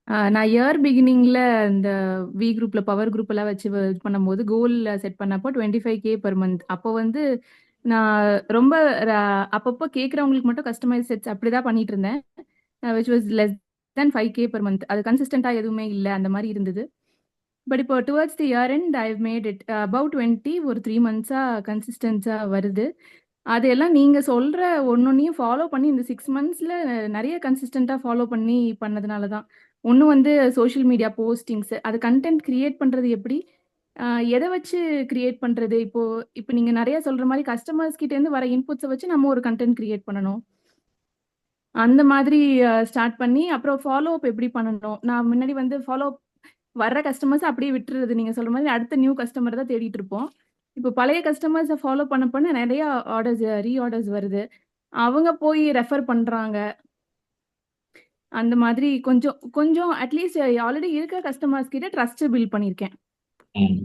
நான் இயர் பிகினிங்ல இந்த வி குரூப்ல பவர் குரூப் எல்லாம் வச்சு இது பண்ணும்போது கோல் செட் பண்ணப்போ 25K பெர் மந்த். அப்போ வந்து நான் ரொம்ப அப்பப்போ கேட்குறவங்களுக்கு மட்டும் கஸ்டமைஸ் செட்ஸ் அப்படிதான் பண்ணிட்டு இருந்தேன். Which was less than 5K per month. அது கன்சிஸ்டண்டா எதுவுமே இல்லை, அந்த மாதிரி இருந்தது. பட் இப்போ towards the year end I made it about 20 ஒரு 3 மந்த்ஸா கன்சிஸ்டன்ஸா வருது. அதெல்லாம் நீங்க சொல்ற ஒன்னொன்னையும் ஃபாலோ பண்ணி இந்த 6 மந்த்ஸ்ல நிறைய கன்சிஸ்டண்டா ஃபாலோ பண்ணி பண்ணதுனால தான். ஒன்று வந்து சோஷியல் மீடியா போஸ்டிங்ஸ், அது கண்டென்ட் கிரியேட் பண்றது எப்படி, எதை வச்சு கிரியேட் பண்றது. இப்போ இப்போ நீங்க நிறைய சொல்ற மாதிரி கஸ்டமர்ஸ் கிட்ட இருந்து வர இன்புட்ஸை வச்சு நம்ம ஒரு கண்டென்ட் கிரியேட் பண்ணணும். அந்த மாதிரி ஸ்டார்ட் பண்ணி அப்புறம் ஃபாலோ அப் எப்படி பண்ணணும். நான் முன்னாடி வந்து ஃபாலோ வர்ற கஸ்டமர்ஸ் அப்படியே விட்டுறது. நீங்க சொல்ற மாதிரி அடுத்த நியூ கஸ்டமர் தான் தேடிட்டு இருப்போம். இப்போ பழைய கஸ்டமர்ஸை ஃபாலோ பண்ண நிறைய ஆர்டர்ஸ் ரீஆர்டர்ஸ் வருது. அவங்க போய் ரெஃபர் பண்றாங்க. அந்த மாதிரி கொஞ்சம் கொஞ்சம் அட்லீஸ்ட் ஆல்ரெடி இருக்க கஸ்டமர்ஸ் கிட்ட ட்ரஸ்ட் பில்ட் பண்ணியிருக்கேன். ம்,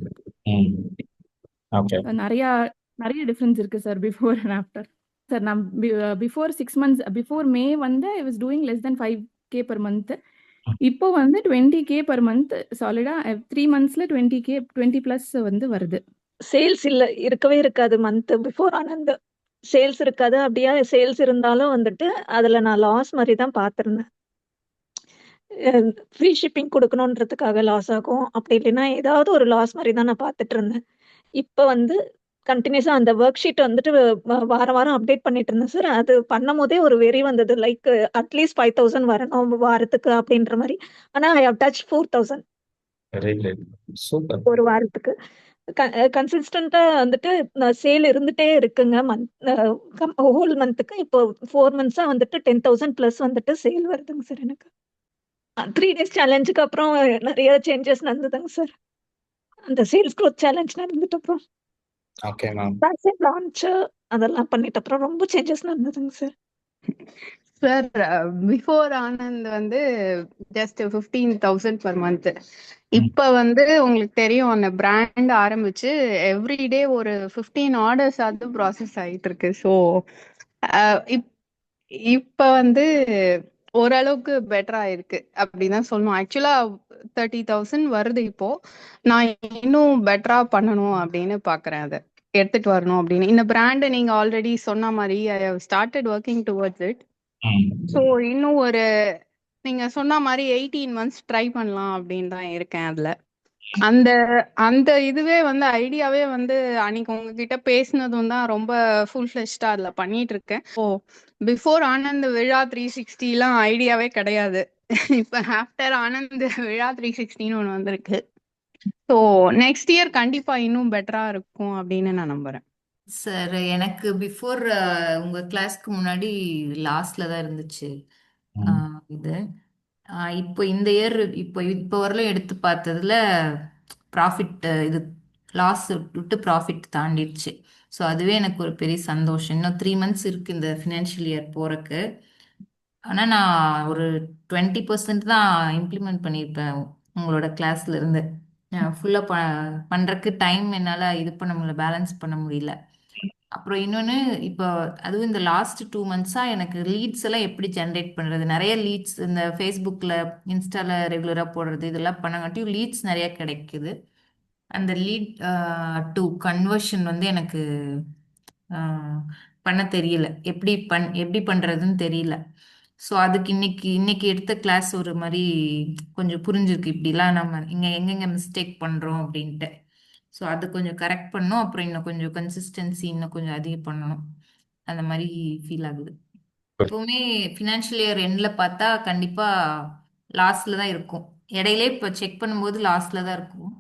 ம். ஓகே. நிறைய நிறைய டிஃபரன்ஸ் இருக்கு sir before and after. Sir நான் பிஃபோர் 6 மந்த்ஸ் பிஃபோர் மே வந்து I was doing less than 5K per month. இப்போ வந்து 20K பெர் மந்த் சாலிடா 3 மந்த்ஸ்ல 20K 20+ வந்து வருது. சேல்ஸ் இல்ல இருக்கவே இருக்காது மந்த் பிஃபோர் ஆனந்த். சேல்ஸ் இருக்காது. அப்படியே சேல்ஸ் இருந்தாலும் வந்துட்டு அதுல நான் லாஸ் மாதிரி தான் பார்த்திருந்தேன். ஃப்ரீ ஷிப்பிங் கொடுக்கணுன்றதுக்காக லாஸ் ஆகும், அப்படி இல்லைன்னா ஏதாவது ஒரு லாஸ் மாதிரி தான் நான் பார்த்துட்டு இருந்தேன். இப்போ வந்து கண்டினியூஸா அந்த ஒர்க் ஷீட் வந்துட்டு வாரம் வாரம் அப்டேட் பண்ணிட்டு இருந்தேன் சார். அது பண்ணும் போதே ஒரு வெறி வந்தது, லைக் அட்லீஸ்ட் 5,000 வரணும் வாரத்துக்கு அப்படின்ற மாதிரி. ஆனா I have touch 4,000 very good. Super. ஒரு வாரத்துக்கு. கன்சிஸ்டண்டா வந்துட்டு சேல் இருந்துட்டே இருக்குங்க. ஹோல் மந்த்துக்கு இப்போ 4 மந்த்ஸா வந்துட்டு 10,000 பிளஸ் வந்துட்டு சேல் வருதுங்க சார் எனக்கு. 3 days சேலஞ்சுக்கு அப்புறம் நிறைய சேஞ்சஸ் நடந்ததுங்க சார். அந்த சேல்ஸ் க்ரோத் சேலஞ்ச் நடந்துட்டு அப்புறம் ஓகே மேம். வேக்சின் லான்ச் அதெல்லாம் பண்ணிட்டு அப்புறம் ரொம்ப சேஞ்சஸ் நடந்ததுங்க சார். சார் பிஃபோர் ஆனந்த் வந்து ஜஸ்ட் 15,000 per month. இப்ப வந்து உங்களுக்கு தெரியும் அந்த பிராண்ட் ஆரம்பிச்சு எவ்ரிடே ஒரு 15 ஆர்டர்ஸ் ஆகுது ப்ராசஸ் ஆயிட்டு இருக்கு. ஸோ இப்ப வந்து ஓரளவுக்கு பெட்டரா இருக்கு அப்படிதான் சொல்லணும். ஆக்சுவலா 30,000 வருது இப்போ. நான் இன்னும் பெட்டரா பண்ணணும் அப்படின்னு பாக்குறேன். அதை எடுத்துட்டு வரணும் அப்படின்னு. இந்த பிராண்ட் நீங்க ஆல்ரெடி சொன்ன மாதிரி I have started working towards it. So இன்னும் ஒரு நீங்க சொன்ன மாதிரி 18 months ட்ரை பண்ணலாம் அப்படின்னு தான் இருக்கேன். அதுல அந்த அந்த இதுவே வந்து ஐடியாவே வந்து அன்னைக்கு உங்ககிட்ட பேசினதும் தான் ரொம்ப ஃபுல் ஃபிளெஷ்டா அதுல பண்ணிட்டு இருக்கேன். ஓ பிஃபோர் ஆனந்த் விழா 360 எல்லாம் ஐடியாவே கிடையாது. இப்ப ஆஃப்டர் ஆனந்த் விழா 360ன்னு ஒண்ணு வந்திருக்கு. ஸோ நெக்ஸ்ட் இயர் கண்டிப்பா இன்னும் பெட்டரா இருக்கும் அப்படின்னு நான் நம்புறேன். சார் எனக்கு பிஃபோர் உங்க கிளாஸ்க்கு முன்னாடி லாஸ்ட்ல தான் இருந்துச்சு இது. இப்போ இந்த இயர் இப்போ வரலும் எடுத்து பார்த்ததுல ப்ராஃபிட் இது லாஸ் விட்டு ப்ராஃபிட் தாண்டிடுச்சு. ஸோ அதுவே எனக்கு ஒரு பெரிய சந்தோஷம். இன்னும் 3 months இருக்கு இந்த ஃபினான்ஷியல் இயர் போறக்கு. ஆனால் நான் ஒரு 20% தான் இம்ப்ளிமெண்ட் பண்ணியிருப்பேன் உங்களோட கிளாஸ்ல இருந்து. ஃபுல்லாக பண்ணுறக்கு டைம் என்னால் இது பண்ண முடியல, பேலன்ஸ் பண்ண முடியல. அப்புறம் இன்னொன்று, இப்போ அதுவும் இந்த லாஸ்ட் 2 months எனக்கு லீட்ஸ் எல்லாம் எப்படி ஜென்ரேட் பண்ணுறது, நிறைய லீட்ஸ் இந்த ஃபேஸ்புக்கில் இன்ஸ்டாவில் ரெகுலராக போடுறது இதெல்லாம் பண்ணங்காட்டியும் லீட்ஸ் நிறைய கிடைக்குது. அந்த லீட் டு கன்வர்ஷன் வந்து எனக்கு பண்ண தெரியல, எப்படி பண்ணுறதுன்னு தெரியல. ஸோ அதுக்கு இன்னைக்கு எடுத்த கிளாஸ் ஒரு மாதிரி கொஞ்சம் புரிஞ்சிருக்கு, இப்படிலாம் நம்ம எங்கெங்க மிஸ்டேக் பண்ணுறோம் அப்படின்ட்டு. ஸோ அது கொஞ்சம் கரெக்ட் பண்ணணும். அப்புறம் இன்னும் கொஞ்சம் கன்சிஸ்டன்சி இன்னும் கொஞ்சம் அதிகம் பண்ணணும். அந்த மாதிரி ஃபீல் ஆகுது. எப்பவுமே ஃபினான்ஷியல் இயர் எண்டில் பார்த்தா கண்டிப்பாக லாஸ்டில் தான் இருக்கும். இடையிலே இப்போ செக் பண்ணும்போது லாஸ்டில் தான் இருக்கும்.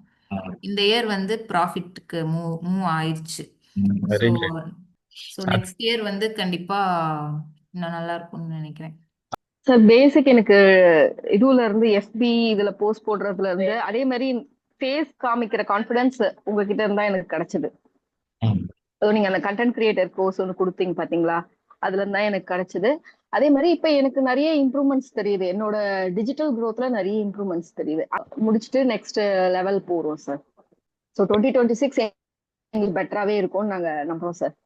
இந்த இயர் வந்து ப்ராஃபிட்டுக்கு மூவ் ஆயிடுச்சு. So very good. So next year வந்து கண்டிப்பாக இன்னும் நல்லா இருக்கும்னு நினைக்கிறேன். சார் பேசிக் எனக்கு இதுல இருந்து எஃபி இதுல போஸ்ட் போடுறதுல இருந்து அதே மாதிரி ஃபேஸ் காமிக்கிற கான்ஃபிடன்ஸ் உங்ககிட்ட இருந்தா எனக்கு கிடைச்சது. நீங்க அந்த கண்டென்ட் கிரியேட்டர் கோர்ஸ் ஒன்று கொடுத்தீங்க பாத்தீங்களா, அதுல இருந்தா எனக்கு கிடைச்சது. அதே மாதிரி இப்ப எனக்கு நிறைய இம்ப்ரூவ்மெண்ட்ஸ் தெரியுது. என்னோட டிஜிட்டல் க்ரோத்ல நிறைய இம்ப்ரூவ்மெண்ட்ஸ் தெரியுது. முடிச்சுட்டு நெக்ஸ்ட் லெவல் போறோம் சார். ஸோ 2026 எங்களுக்கு பெட்டராகவே இருக்கும்னு நாங்க நம்புறோம் சார்.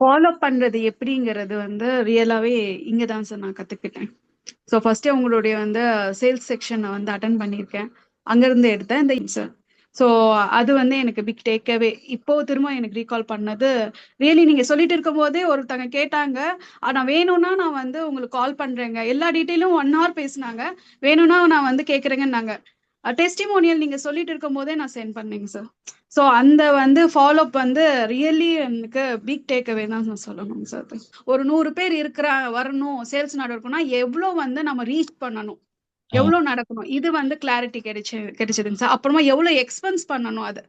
ஃபாலோ பண்றது எப்படிங்கிறது வந்து ரியலாவே இங்கதான் சார் நான் கத்துக்கிட்டேன். ஸோ ஃபர்ஸ்டே உங்களுடைய வந்து சேல்ஸ் செக்ஷனை வந்து அட்டன் பண்ணியிருக்கேன், அங்கேருந்து எடுத்தேன் இந்த சார். ஸோ அது வந்து எனக்கு பிக் டேக்கவே. இப்போ திரும்ப எனக்கு ரீகால் பண்ணது ரியலி நீங்கள் சொல்லிட்டு இருக்கும் போதே ஒருத்தங்க கேட்டாங்க, நான் வேணும்னா நான் வந்து உங்களுக்கு கால் பண்ணுறேங்க, எல்லா டீட்டெயிலும் 1 hour பேசினாங்க, வேணும்னா நான் வந்து கேட்குறேங்கன்னாங்க. டெஸ்டிமோனியல் நீங்கள் சொல்லிட்டு இருக்கும் போதே நான் சென்ட் பண்ணேங்க சார். ஸோ அந்த வந்து ஃபாலோஅப் வந்து ரியலி எனக்கு பிக் டேக்அவே தான் நான் சொல்லணும் சார். ஒரு 100 பேர் வரணும் சேல்ஸ் நடக்கணும்னா எவ்வளோ வந்து நம்ம ரீச் பண்ணணும், ம், எவ்வளோ நடக்கணும், இது வந்து கிளாரிட்டி கிடைச்சதுங்க சார். அப்புறமா எவ்வளோ எக்ஸ்பென்ஸ் பண்ணணும் அது.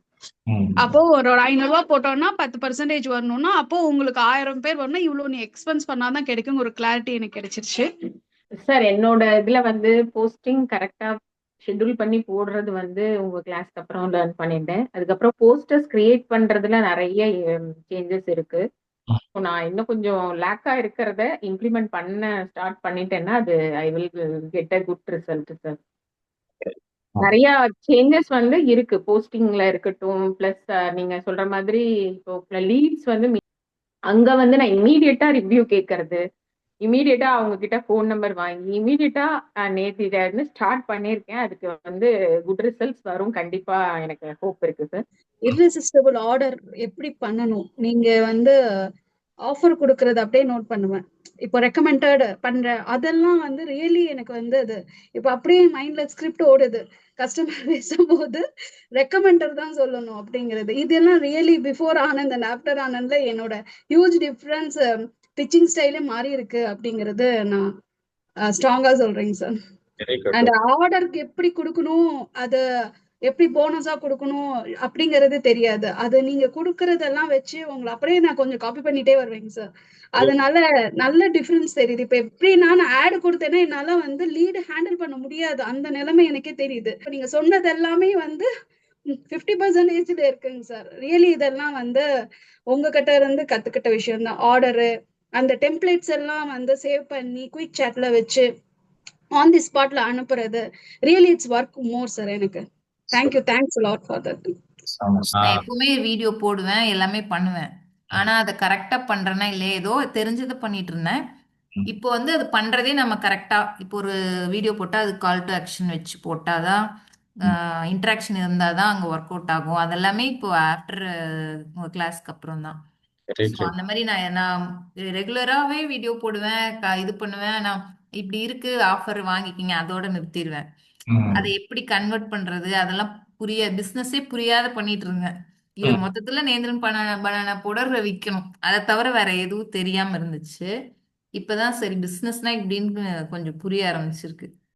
ம். அப்போ ஒரு 500 ரூபாய் போட்டோம்னா 10% வரணும்னா அப்போ உங்களுக்கு 1000 பேர் வரணும், இவ்வளவு நீ எக்ஸ்பென்ஸ் பண்ணாதான் கிடைக்கும் ஒரு கிளாரிட்டி எனக்கு கிடைச்சிருச்சு. சார் என்னோட இதுல வந்து போஸ்டிங் கரெக்டா ஷெட்யூல் பண்ணி போடுறது வந்து உங்க கிளாஸ்க்கு அப்புறம் லேர்ன் பண்ணிட்டேன். அதுக்கப்புறம் போஸ்டர்ஸ் கிரியேட் பண்றதுல நிறைய சேஞ்சஸ் இருக்கு. So, நான் இன்னும் கொஞ்சம் லேக்கா இருக்கிறத இம்ப்ளிமெண்ட் பண்ண ஸ்டார்ட் பண்ணிட்டேன்னா அது I will get a good result sir. நிறைய சேஞ்சஸ் வந்து இருக்கு போஸ்டிங்ல இருக்கட்டும். பிளஸ் நீங்க சொல்ற மாதிரி இப்போ லீட்ஸ் வந்து அங்க வந்து நான் இமீடியட்டா ரிவ்யூ கேட்கறது, இமீடியட்டா அவங்க கிட்ட ஃபோன் நம்பர் வாங்கி இமீடியட்டா நேத்து இதை ஸ்டார்ட் பண்ணியிருக்கேன். அதுக்கு வந்து குட் ரிசல்ட்ஸ் வரும் கண்டிப்பா, எனக்கு ஹோப் இருக்கு சார். இர்ரெசிஸ்டபிள் ஆர்டர் எப்படி பண்ணணும், நீங்க வந்து ஆஃபர் கொடுக்கறது அப்படியே நோட் பண்ணுவேன். இப்போ ரெக்கமெண்டட் பண்றேன், அதெல்லாம் வந்து ரியலி எனக்கு வந்து அது இப்போ அப்படியே மைண்ட்ல ஸ்கிரிப்ட் ஓடுது. கஸ்டமர் பேசும்போது ரெக்கமெண்டர் தான் சொல்லணும் அப்படிங்கிறது. இதெல்லாம் really before Anand and after ஆனந்த்ல என்னோட ஹியூஜ் டிஃப்ரென்ஸ் பிச்சிங் ஸ்டைலே மாறி இருக்கு அப்படிங்கிறது நான் ஸ்ட்ராங்கா சொல்றேங்க சார். Very good. அண்ட் ஆர்டருக்கு எப்படி கொடுக்கணும், அது எப்படி போனஸா கொடுக்கணும் அப்படிங்கறது தெரியாது. அது நீங்க கொடுக்கறதெல்லாம் வச்சு உங்களை அப்படியே நான் கொஞ்சம் காப்பி பண்ணிட்டே வருவேங்க சார். அதனால நல்ல டிஃபரன்ஸ் தெரியுது. இப்ப எப்படி நான் ஆட் கொடுத்தேன்னா என்னால வந்து லீடு ஹேண்டில் பண்ண முடியாது, அந்த நிலைமை எனக்கே தெரியுது. இப்ப நீங்க சொன்னது எல்லாமே வந்து 50% இருக்குங்க சார். ரியலி இதெல்லாம் வந்து உங்ககிட்ட இருந்து கத்துக்கிட்ட விஷயம் தான். ஆர்டரு அந்த டெம்ப்ளேட்ஸ் எல்லாம் வந்து சேவ் பண்ணி குயிக் சாட்ல வச்சு ஆன் தி ஸ்பாட்ல அனுப்புறது really it's work more sir. எனக்கு தேங்க்ஸ் லாட் ஃபார் தட். நான் எப்பவுமே வீடியோ போடுவேன், எல்லாமே பண்ணுவேன். ஆனா அதை கரெக்டா பண்றேன்னா இல்லையா, ஏதோ தெரிஞ்சதை பண்ணிட்டு இருந்தேன். இப்போ வந்து அது பண்றதே நம்ம கரெக்டா, இப்போ ஒரு வீடியோ போட்டா அது கால் டு ஆக்ஷன் வச்சு போட்டாதான், இன்ட்ராக்ஷன் இருந்தாதான் அங்க ஒர்க் அவுட் ஆகும். அதெல்லாமே இப்போ ஆஃப்டர் உங்க கிளாஸ்க்கு அப்புறம் தான். Very so good. அந்த மாதிரி நான் ரெகுலராகவே வீடியோ போடுவேன், இது பண்ணுவேன். நான் இப்படி இருக்கு ஆஃபர் வாங்கிக்கிங்க அதோட நிறுத்திடுவேன். அதை எப்படி கன்வெர்ட் பண்றது அதெல்லாம் பிசினஸே புரியாத பண்ணிட்டு இருந்தேன். இவன் மொத்தத்துல நேந்திரன் பனானா பவுடர் விற்கணும், அதை தவிர வேற எதுவும் தெரியாம இருந்துச்சு. இப்பதான் சரி பிசினஸ்னா இப்படின்னு கொஞ்சம் புரிய ஆரம்பிச்சிருக்கு.